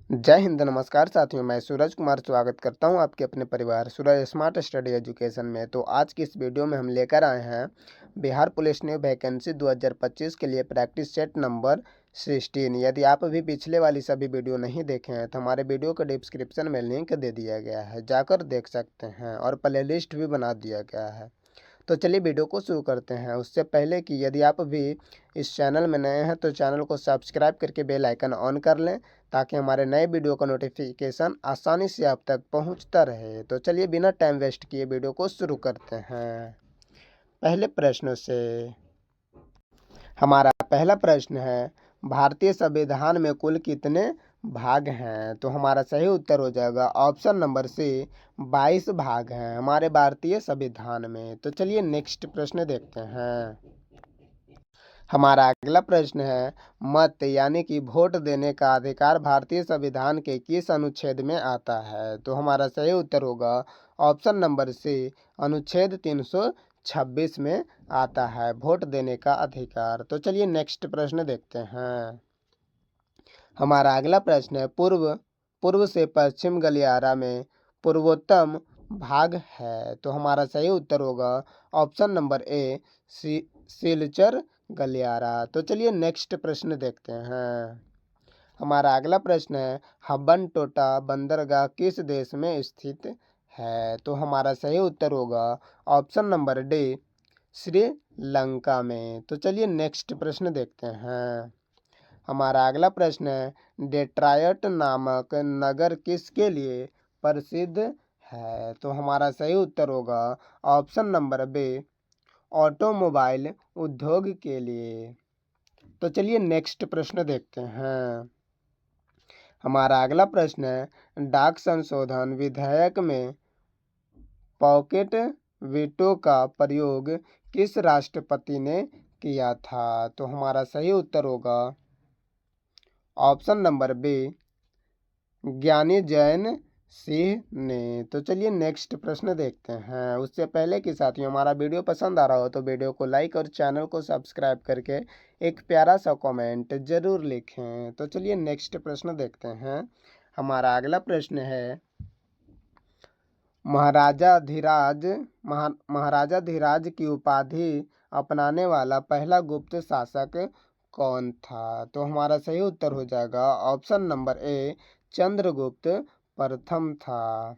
जय हिंद, नमस्कार साथियों। मैं सूरज कुमार स्वागत करता हूं आपके अपने परिवार सूरज स्मार्ट स्टडी एजुकेशन में। तो आज की इस वीडियो में हम लेकर आए हैं बिहार पुलिस न्यू वैकेंसी 2025 के लिए प्रैक्टिस सेट नंबर 16। यदि आप अभी पिछले वाली सभी वीडियो नहीं देखे हैं तो हमारे वीडियो के डिस्क्रिप्शन में लिंक दे दिया गया है, जाकर देख सकते हैं और प्ले लिस्ट भी बना दिया गया है। तो चलिए वीडियो को शुरू करते हैं। उससे पहले कि यदि आप भी इस चैनल में नए हैं तो चैनल को सब्सक्राइब करके बेल आइकन ऑन कर लें ताकि हमारे नए वीडियो का नोटिफिकेशन आसानी से आप तक पहुंचता रहे। तो चलिए बिना टाइम वेस्ट किए वीडियो को शुरू करते हैं। पहले प्रश्न से हमारा पहला प्रश्न है, भारतीय संविधान में कुल कितने भाग हैं? तो हमारा सही उत्तर हो जाएगा ऑप्शन नंबर सी, 22 भाग हैं हमारे भारतीय संविधान में। तो चलिए नेक्स्ट प्रश्न देखते हैं। हमारा अगला प्रश्न है, मत यानी कि वोट देने का अधिकार भारतीय संविधान के किस अनुच्छेद में आता है? तो हमारा सही उत्तर होगा ऑप्शन नंबर सी, अनुच्छेद 326 में आता है वोट देने का अधिकार। तो चलिए नेक्स्ट प्रश्न देखते हैं। हमारा अगला प्रश्न है, पूर्व से पश्चिम गलियारा में पूर्वोत्तम भाग है। तो हमारा सही उत्तर होगा ऑप्शन नंबर ए, सिलचर गलियारा। तो चलिए नेक्स्ट प्रश्न देखते हैं। हमारा अगला प्रश्न है, हम्बनटोटा बंदरगाह किस देश में स्थित है? तो हमारा सही उत्तर होगा ऑप्शन नंबर डी, श्रीलंका में। तो चलिए नेक्स्ट प्रश्न देखते हैं। हमारा अगला प्रश्न है, डेट्रॉयट नामक नगर किसके लिए प्रसिद्ध है? तो हमारा सही उत्तर होगा ऑप्शन नंबर बी, ऑटोमोबाइल उद्योग के लिए। तो चलिए नेक्स्ट प्रश्न देखते हैं। हमारा अगला प्रश्न है, डाक संशोधन विधेयक में पॉकेट वीटो का प्रयोग किस राष्ट्रपति ने किया था? तो हमारा सही उत्तर होगा ऑप्शन नंबर बी, ज्ञानी जैन सिंह ने। तो चलिए नेक्स्ट प्रश्न देखते हैं। उससे पहले कि साथियों हमारा वीडियो पसंद आ रहा हो तो वीडियो को लाइक और चैनल को सब्सक्राइब करके एक प्यारा सा कमेंट जरूर लिखें। तो चलिए नेक्स्ट प्रश्न देखते हैं। हमारा अगला प्रश्न है, महाराजा धीराज की उपाधि अपनाने वाला पहला गुप्त शासक कौन था? तो हमारा सही उत्तर हो जाएगा ऑप्शन नंबर ए, चंद्रगुप्त प्रथम था।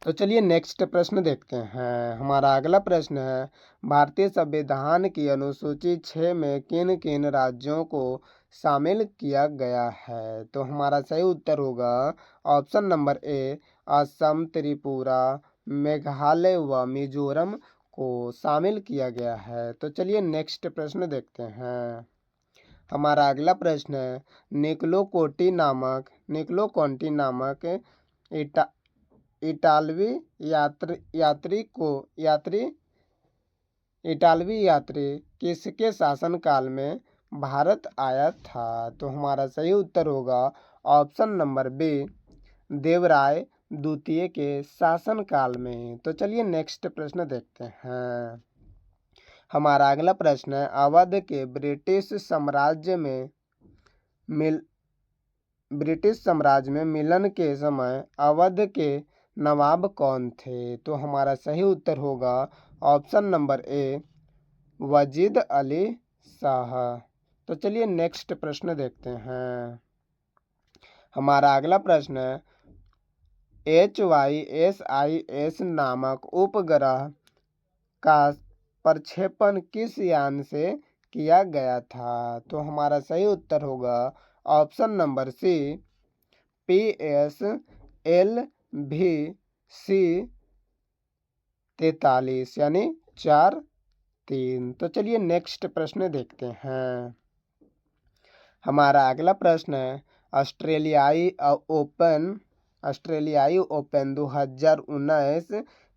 तो चलिए नेक्स्ट प्रश्न देखते हैं। हमारा अगला प्रश्न है, भारतीय संविधान की अनुसूची 6 में किन किन राज्यों को शामिल किया गया है? तो हमारा सही उत्तर होगा ऑप्शन नंबर ए, असम, त्रिपुरा, मेघालय व मिजोरम को शामिल किया गया है। तो चलिए नेक्स्ट प्रश्न देखते हैं। हमारा अगला प्रश्न है, निकोलो कोंटी नामक इटालवी यात्री किसके शासनकाल में भारत आया था? तो हमारा सही उत्तर होगा ऑप्शन नंबर बी, देवराय द्वितीय के शासनकाल में। तो चलिए नेक्स्ट प्रश्न देखते हैं। हमारा अगला प्रश्न है, अवध के ब्रिटिश साम्राज्य में मिलन के समय अवध के नवाब कौन थे? तो हमारा सही उत्तर होगा option number A, Wajid Ali Shah. तो चलिए नेक्स्ट प्रश्न देखते हैं। हमारा अगला प्रश्न है, HYSIS नामक उपग्रह का प्रक्षेपण किस यान से किया गया था? तो हमारा सही उत्तर होगा ऑप्शन नंबर सी, PSLV-C-43 यानी 43। तो चलिए नेक्स्ट प्रश्न देखते हैं। हमारा अगला प्रश्न है, ऑस्ट्रेलियाई ओपन 2019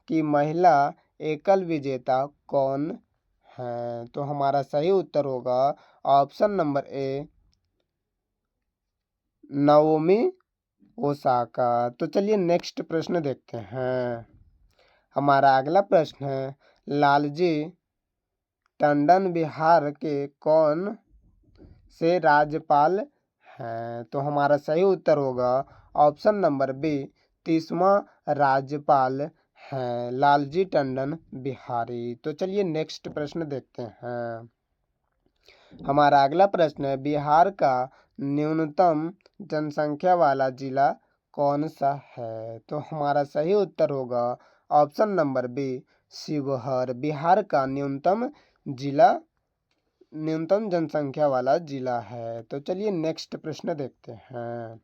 की महिला एकल विजेता कौन है? तो हमारा सही उत्तर होगा ऑप्शन नंबर ए, नाओमी ओसाका। तो चलिए नेक्स्ट प्रश्न देखते हैं। हमारा अगला प्रश्न है, लालजी टंडन बिहार के कौन से राज्यपाल हैं। तो हमारा सही उत्तर होगा ऑप्शन नंबर बी, 30वां राज्यपाल हैं लालजी टंडन बिहारी। तो चलिए नेक्स्ट प्रश्न देखते हैं। हमारा अगला प्रश्न है, बिहार का न्यूनतम जनसंख्या वाला जिला कौन सा है? तो हमारा सही उत्तर होगा option number B, Sheohar. Bihar का न्यूनतम जनसंख्या वाला जिला है। तो चलिए नेक्स्ट प्रश्न देखते हैं।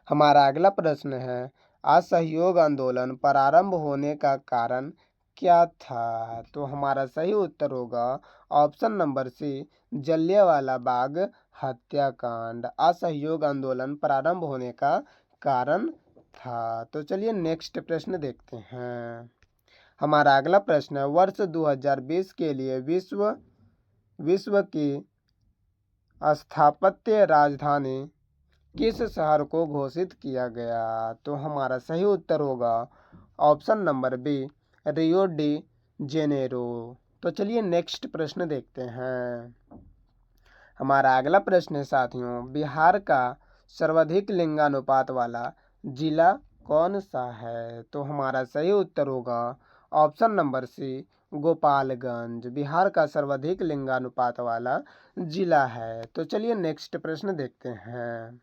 हमारा अगला प्रश्न है, असहयोग आंदोलन प्रारंभ होने का कारण क्या था? तो हमारा सही उत्तर होगा ऑप्शन नंबर सी, जलियांवाला बाग हत्याकांड असहयोग आंदोलन प्रारंभ होने का कारण था। तो चलिए नेक्स्ट प्रश्न देखते हैं। हमारा अगला प्रश्न है, वर्ष 2020 के लिए विश्व की स्थापत्य राजधानी किस शहर को घोषित किया गया? तो हमारा सही उत्तर होगा option number B, Rio de Janeiro. तो चलिए नेक्स्ट प्रश्न देखते हैं। हमारा अगला प्रश्न है साथियों, बिहार का सर्वाधिक लिंगानुपात वाला जिला कौन सा है? तो हमारा सही उत्तर होगा option number C, Gopalganj. Bihar का सर्वाधिक लिंगानुपात वाला जिला है। तो चलिए नेक्स्ट प्रश्न देखते हैं।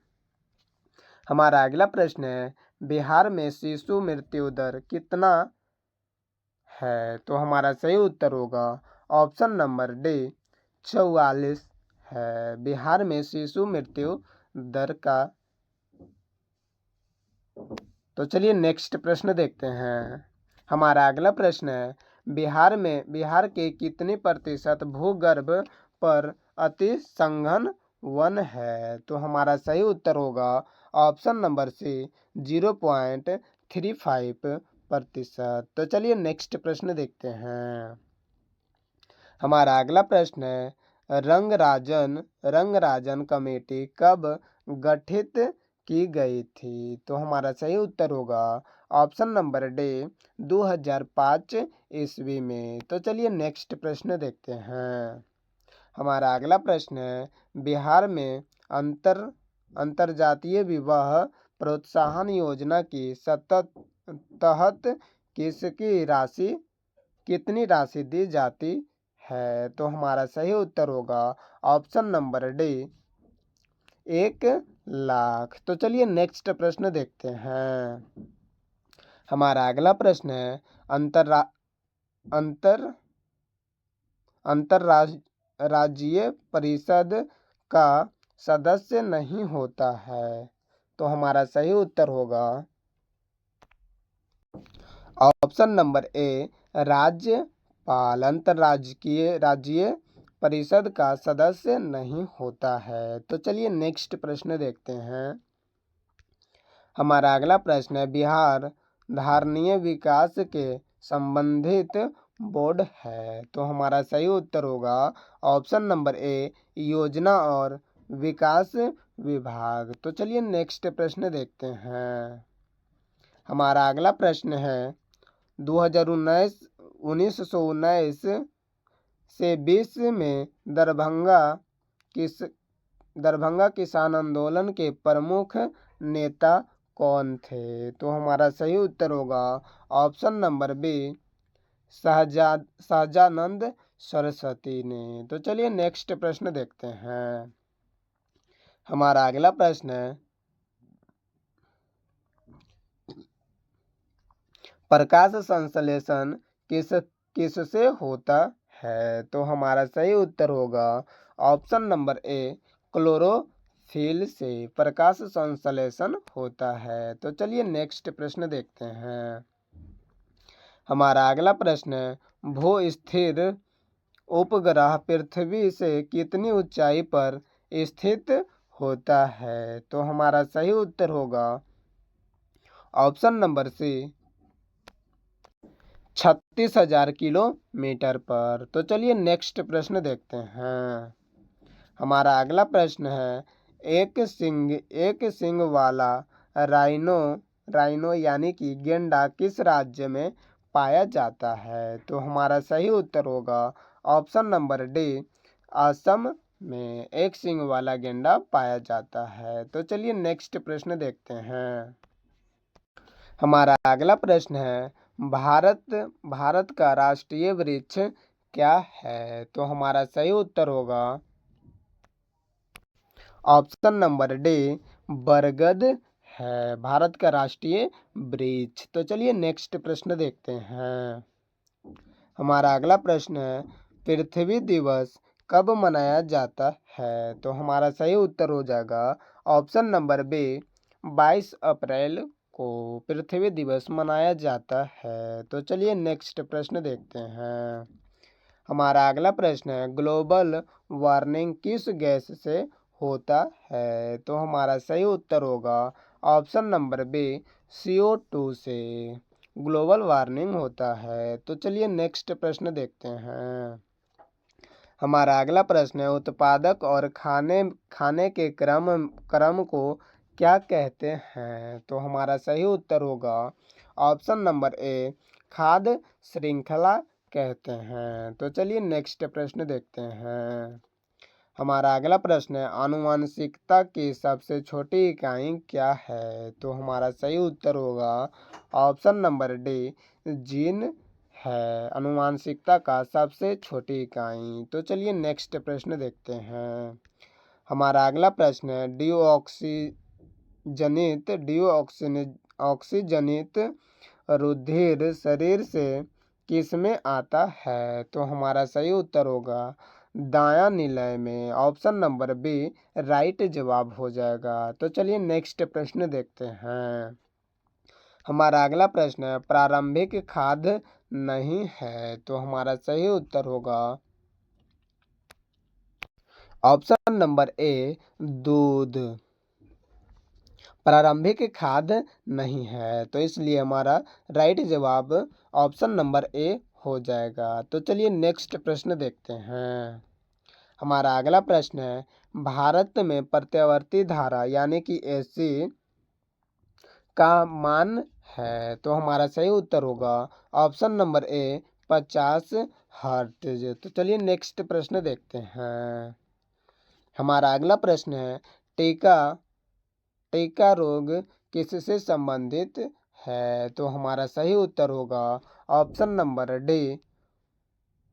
हमारा अगला प्रश्न है, बिहार में शिशु मृत्यु दर कितना है? तो हमारा सही उत्तर होगा ऑप्शन नंबर डी, 44 है। बिहार में शिशु मृत्यु दर का। तो चलिए नेक्स्ट प्रश्न देखते हैं। हमारा अगला प्रश्न है, बिहार के कितने प्रतिशत भूगर्भ पर अति सघन वन है? तो हमारा सही उत्तर होगा ऑप्शन नंबर सी, 0.35%। तो चलिए नेक्स्ट प्रश्न देखते हैं। हमारा अगला प्रश्न है, रंगराजन कमेटी कब गठित की गई थी? तो हमारा सही उत्तर होगा ऑप्शन नंबर डी, 2005 ईस्वी में। तो चलिए नेक्स्ट प्रश्न देखते हैं। हमारा अगला प्रश्न है, बिहार में अंतरजातीय विवाह प्रोत्साहन योजना की तहत कितनी राशि दी जाती है? तो हमारा सही उत्तर होगा ऑप्शन नंबर डी, 1 लाख। तो चलिए नेक्स्ट प्रश्न देखते हैं। हमारा अगला प्रश्न है, अंतरराज्यीय परिषद का सदस्य नहीं होता है। तो हमारा सही उत्तर होगा ऑप्शन नंबर ए, राज्यपाल अंतरराज्यीय परिषद का सदस्य नहीं होता है। तो चलिए नेक्स्ट प्रश्न देखते हैं। हमारा अगला प्रश्न है, बिहार धारणीय विकास के संबंधित बोर्ड है। तो हमारा सही उत्तर होगा ऑप्शन नंबर ए, योजना और विकास विभाग। तो चलिए नेक्स्ट प्रश्न देखते हैं। हमारा अगला प्रश्न है, 1919 से 20 में दरभंगा किसान आंदोलन के प्रमुख नेता कौन थे? तो हमारा सही उत्तर होगा option number B, Sahajanand Saraswati ने। तो चलिए नेक्स्ट प्रश्न देखते हैं। हमारा अगला प्रश्न है, प्रकाश संश्लेषण किससे होता है? तो हमारा सही उत्तर होगा ऑप्शन नंबर ए, क्लोरोफिल से प्रकाश संश्लेषण होता है। तो चलिए नेक्स्ट प्रश्न देखते हैं। हमारा अगला प्रश्न है, भू-स्थिर उपग्रह पृथ्वी से कितनी ऊंचाई पर स्थित होता है? तो हमारा सही उत्तर होगा ऑप्शन नंबर सी, 36,000 किलोमीटर पर। तो चलिए नेक्स्ट प्रश्न देखते हैं। हमारा अगला प्रश्न है, एक सिंग वाला राइनो यानी कि गेंडा किस राज्य में पाया जाता है? तो हमारा सही उत्तर होगा ऑप्शन नंबर डी, असम में एक सींग वाला गेंडा पाया जाता है। तो चलिए नेक्स्ट प्रश्न देखते हैं। हमारा अगला प्रश्न है, भारत भारत का राष्ट्रीय वृक्ष क्या है? तो हमारा सही उत्तर होगा ऑप्शन नंबर डी, बरगद है भारत का राष्ट्रीय वृक्ष। तो चलिए नेक्स्ट प्रश्न देखते हैं। हमारा अगला प्रश्न है, पृथ्वी दिवस कब मनाया जाता है? तो हमारा सही उत्तर हो जाएगा ऑप्शन नंबर बी, 22 अप्रैल को पृथ्वी दिवस मनाया जाता है। तो चलिए नेक्स्ट प्रश्न देखते हैं। हमारा अगला प्रश्न है, ग्लोबल वार्मिंग किस गैस से होता है? तो हमारा सही उत्तर होगा ऑप्शन नंबर बी, CO2 से ग्लोबल वार्मिंग होता है। तो चलिए नेक्स्ट प्रश्न देखते हैं। हमारा अगला प्रश्न है, उत्पादक और खाने खाने के क्रम क्रम को क्या कहते हैं? तो हमारा सही उत्तर होगा ऑप्शन नंबर ए, खाद्य श्रृंखला कहते हैं। तो चलिए नेक्स्ट प्रश्न देखते हैं। हमारा अगला प्रश्न है, आनुवंशिकता की सबसे छोटी इकाई क्या है? तो हमारा सही उत्तर होगा ऑप्शन नंबर डी, जीन है आनुवंशिकता का सबसे छोटी इकाई। तो चलिए नेक्स्ट प्रश्न देखते हैं। हमारा अगला प्रश्न है, डिऑक्सीजनित रुधिर शरीर से किसमें आता है? तो हमारा सही उत्तर होगा दायां निलय में, ऑप्शन नंबर बी राइट जवाब हो जाएगा। तो चलिए नेक्स्ट प्रश्न देखते हैं। हमारा अगला प्रश्न है, प्रारंभिक खाद्य नहीं है। तो हमारा सही उत्तर होगा ऑप्शन नंबर ए, दूध प्रारंभिक खाद्य नहीं है। तो इसलिए हमारा राइट जवाब ऑप्शन नंबर ए हो जाएगा। तो चलिए नेक्स्ट प्रश्न देखते हैं। हमारा अगला प्रश्न है, भारत में प्रत्यावर्ती धारा यानी कि AC का मान है? तो हमारा सही उत्तर होगा ऑप्शन नंबर ए, 50 हर्ट्ज। तो चलिए नेक्स्ट प्रश्न देखते हैं। हमारा अगला प्रश्न है, टीका टीका रोग किससे संबंधित है? तो हमारा सही उत्तर होगा ऑप्शन नंबर डी,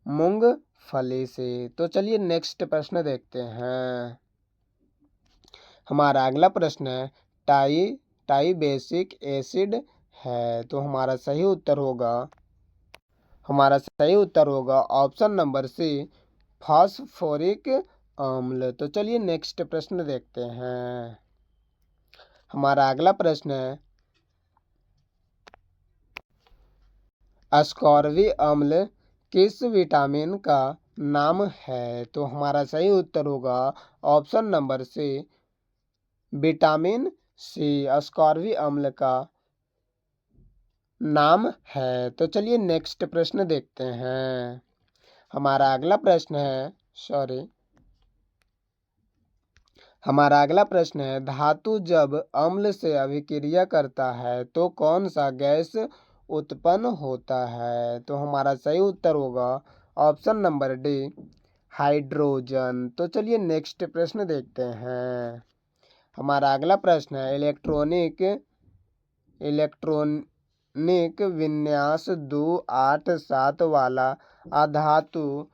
मूंगफली से। तो चलिए नेक्स्ट प्रश्न देखते हैं। हमारा अगला प्रश्न है, टाइबेसिक एसिड है। तो हमारा सही उत्तर होगा ऑप्शन नंबर सी, फास्फोरिक अम्ल। तो चलिए नेक्स्ट प्रश्न देखते हैं। हमारा अगला प्रश्न है, अस्कॉर्बिक अम्ल किस विटामिन का नाम है? तो हमारा सही उत्तर होगा option number C, vitamin C ascorbic अम्ल का नाम है। तो चलिए नेक्स्ट प्रश्न देखते हैं। हमारा अगला प्रश्न है, धातु जब अम्ल से अभिक्रिया करता है तो कौन सा गैस उत्पन्न होता है? तो हमारा सही उत्तर होगा ऑप्शन नंबर डी, हाइड्रोजन। तो चलिए नेक्स्ट प्रश्न देखते हैं। हमारा अगला प्रश्न है, इलेक्ट्रॉनिक विन्यास 287 वाला अधातु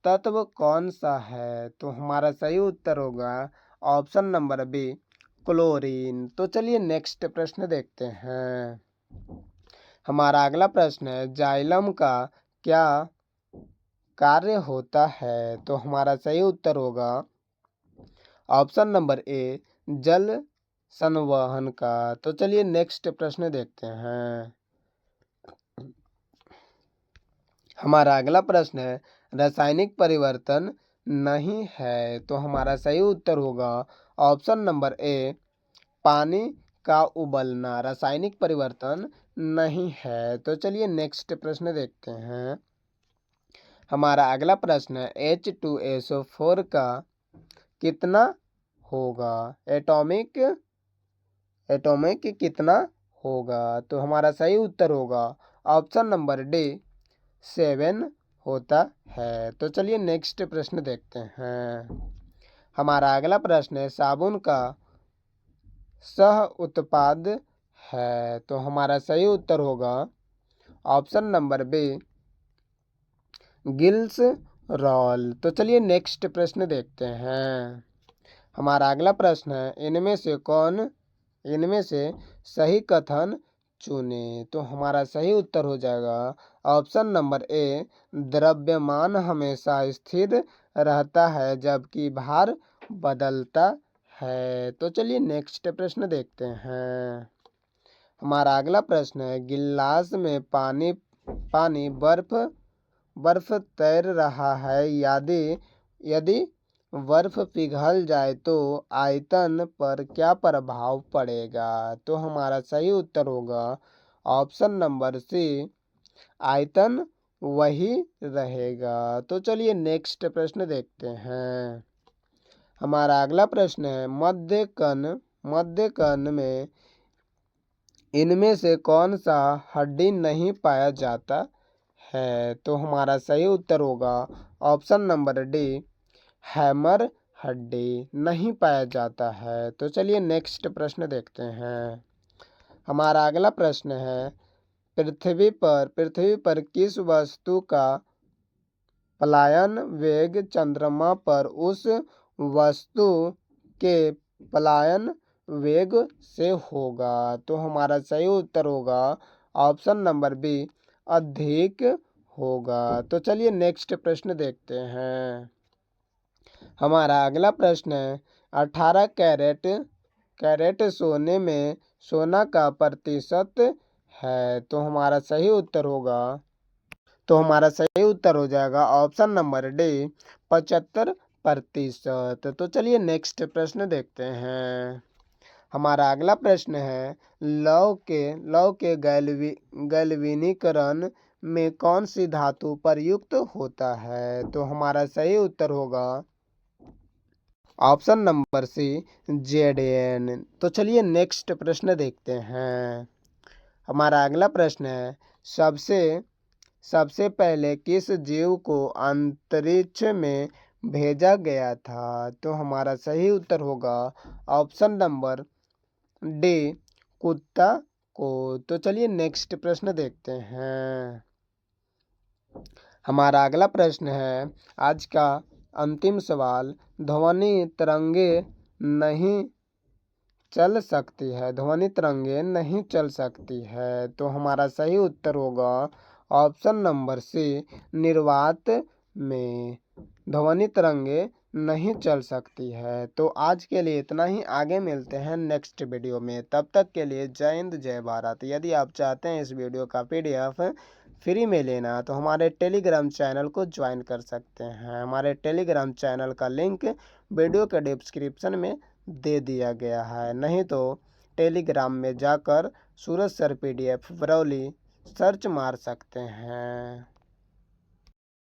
तत्व कौन सा है? तो हमारा सही उत्तर होगा ऑप्शन नंबर बी, क्लोरीन। तो चलिए नेक्स्ट प्रश्न देखते हैं। हमारा अगला प्रश्न है, जाइलम का क्या कार्य होता है? तो हमारा सही उत्तर होगा ऑप्शन नंबर ए, जल संवहन का। तो चलिए नेक्स्ट प्रश्न देखते हैं। हमारा अगला प्रश्न है, रासायनिक परिवर्तन नहीं है। तो हमारा सही उत्तर होगा ऑप्शन नंबर ए, पानी का उबलना रासायनिक परिवर्तन नहीं है। तो चलिए नेक्स्ट प्रश्न देखते हैं। हमारा अगला प्रश्न है, H2SO4 का कितना होगा? एटॉमिक कितना होगा? तो हमारा सही उत्तर होगा ऑप्शन नंबर डी, 7 होता है। तो चलिए नेक्स्ट प्रश्न देखते हैं। हमारा अगला प्रश्न है साबुन का सह उत्पाद है। तो हमारा सही उत्तर होगा option number B gills roll. तो चलिए नेक्स्ट प्रश्न देखते हैं। हमारा अगला प्रश्न है इनमें से सही कथन चुने। तो हमारा सही उत्तर हो जाएगा ऑप्शन नंबर ए द्रव्यमान हमेशा स्थिर रहता है जबकि भार बदलता है। तो चलिए नेक्स्ट प्रश्न देखते हैं। हमारा अगला प्रश्न है गिलास में पानी पानी बर्फ तैर रहा है। यदि बर्फ पिघल जाए तो आयतन पर क्या प्रभाव पड़ेगा। तो हमारा सही उत्तर होगा ऑप्शन नंबर सी आयतन वही रहेगा। तो चलिए नेक्स्ट प्रश्न देखते हैं। हमारा अगला प्रश्न है मध्य कण में इनमें से कौन सा हड्डी नहीं पाया जाता है। तो हमारा सही उत्तर होगा ऑप्शन नंबर डी हैमर हड्डी नहीं पाया जाता है। तो चलिए नेक्स्ट प्रश्न देखते हैं। हमारा अगला प्रश्न है पृथ्वी पर किस वस्तु का पलायन वेग चंद्रमा पर उस वस्तु के पलायन वेग से होगा। तो हमारा सही उत्तर होगा ऑप्शन नंबर बी अधिक होगा। तो चलिए नेक्स्ट प्रश्न देखते हैं। हमारा अगला प्रश्न है 18 कैरेट सोने में सोना का प्रतिशत है। तो हमारा सही उत्तर हो जाएगा ऑप्शन नंबर डी 75%। तो चलिए नेक्स्ट प्रश्न देखते हैं। हमारा अगला प्रश्न है लौ के गैल्वेनीकरण में कौन सी धातु प्रयुक्त होता है। तो हमारा सही उत्तर होगा ऑप्शन नंबर सी Zn। तो चलिए नेक्स्ट प्रश्न देखते हैं। हमारा अगला प्रश्न है सबसे पहले किस जीव को अंतरिक्ष में भेजा गया था। तो हमारा सही उत्तर होगा ऑप्शन नंबर डी कुत्ता को। तो चलिए नेक्स्ट प्रश्न देखते हैं। हमारा अगला प्रश्न है आज का अंतिम सवाल ध्वनि तरंगे नहीं चल सकती है। तो हमारा सही उत्तर होगा ऑप्शन नंबर सी निर्वात में ध्वनि तरंगे नहीं चल सकती है। तो आज के लिए इतना ही, आगे मिलते हैं नेक्स्ट वीडियो में। तब तक के लिए जय हिंद जय भारत। यदि आप चाहते हैं इस वीडियो का PDF फ्री में लेना तो हमारे टेलीग्राम चैनल को ज्वाइन कर सकते हैं। हमारे टेलीग्राम चैनल का लिंक वीडियो के डिस्क्रिप्शन में दे दिया गया है। नहीं तो टेलीग्राम में जाकर सूरज सर PDF बरौली सर्च मार सकते हैं।